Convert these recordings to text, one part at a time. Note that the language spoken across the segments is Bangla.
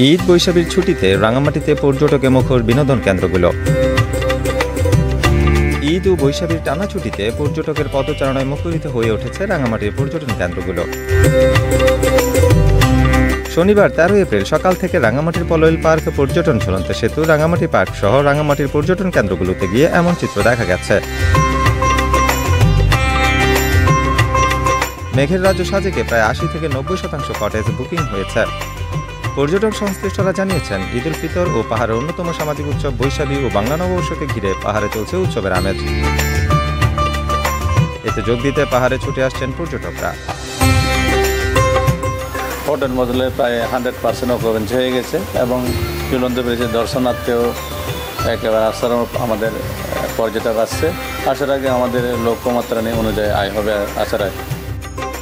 ঈদ বৈশাখীর ছুটিতে রাঙামাটিতে পর্যটকে মুখর বিনোদন কেন্দ্রগুলো। ঈদ ও বৈশাখীর টানা ছুটিতে পর্যটকের পদচারণায় মুখরিত হয়ে উঠেছে রাঙামাটির পর্যটন কেন্দ্রগুলো। শনিবার 13 এপ্রিল সকাল থেকে রাঙামাটির পলইল পার্ক, পর্যটন ঝুলন্ত সেতু, রাঙামাটি পার্ক সহ রাঙামাটির পর্যটন কেন্দ্রগুলোতে গিয়ে এমন চিত্র দেখা গেছে। মেঘের রাজ্য সাজেকে প্রায় 80 থেকে 90% কটেজ বুকিং হয়েছে। পর্যটক সংশ্লিষ্টরা জানিয়েছেন, ঈদ উল ফিতর ও পাহাড়ের অন্যতম সামাজিক উৎসব বৈশাখী ও বাংলা নববর্ষকে ঘিরে পাহাড়ে চলছে উৎসবের আমেজ। এতে যোগ দিতে পাহাড়ে ছুটে আসছেন পর্যটকরা। হোটেল মডেলে প্রায় 100% অকুপেন্সি হয়ে গেছে এবং ঝুলন্ত ব্রিজের দর্শনার্থীও একেবারে আসার আমাদের পর্যটক আসছে। আসার আগে আমাদের লক্ষ্যমাত্রা অনুযায়ী আয় হবে আসার আগে।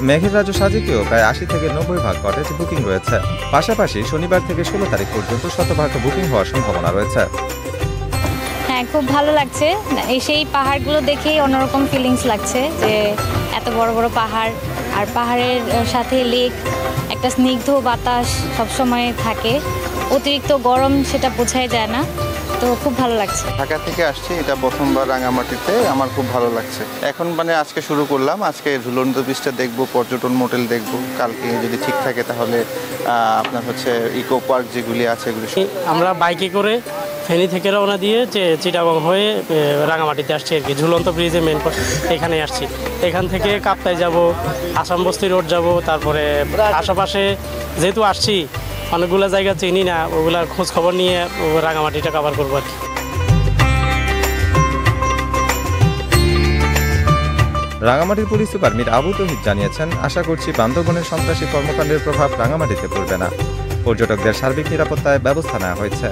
মেঘের রাজ্য সাজেকেও প্রায় 80 থেকে 90% কটেজ বুকিং রয়েছে। পাশাপাশি শনিবার থেকে 16 তারিখ পর্যন্ত 100% বুকিং হওয়ার সম্ভাবনা রয়েছে। হ্যাঁ, খুব ভালো লাগছে। সেই পাহাড়গুলো দেখেই অন্যরকম ফিলিংস লাগছে যে এত বড় বড় পাহাড়, আর পাহাড়ের সাথে লেক, একটা স্নিগ্ধ বাতাস সবসময় থাকে। অতিরিক্ত গরম সেটা বোঝাই যায় না, তো খুব ভালো লাগছে। ঢাকা থেকে আসছি, এটা প্রথমবার রাঙামাটিতে, আমার খুব ভালো লাগছে। এখন আজকে শুরু করলাম, আজকে ঝুলন্ত ব্রিজটা দেখবো, পর্যটন মোটেল দেখবো। কালকে যদি ঠিক থাকে তাহলে আপনার ইকো পার্ক যেগুলি আছে এগুলি। আমরা বাইকে করে ফেনী থেকে রওনা দিয়ে যে চিটাগং হয়ে রাঙামাটিতে আসছি আর কি। ঝুলন্ত ব্রিজে মেন এখানে আসছি। এখান থেকে কাপ্তাই যাব, আসাম বস্তি রোড যাব, তারপরে আশেপাশে যেহেতু আসছি অনেকগুলো জায়গা চিনি না, ওগুলার খোঁজ খবর নিয়ে রাঙামাটিটা কভার করবো আর কি। রাঙামাটির পুলিশ সুপার মীর আবু তৌহিদ জানিয়েছেন, আশা করছি বান্দরবনের সন্ত্রাসী কর্মকাণ্ডের প্রভাব রাঙামাটিতে পড়বে না। পর্যটকদের সার্বিক নিরাপত্তায় ব্যবস্থা নেওয়া হয়েছে।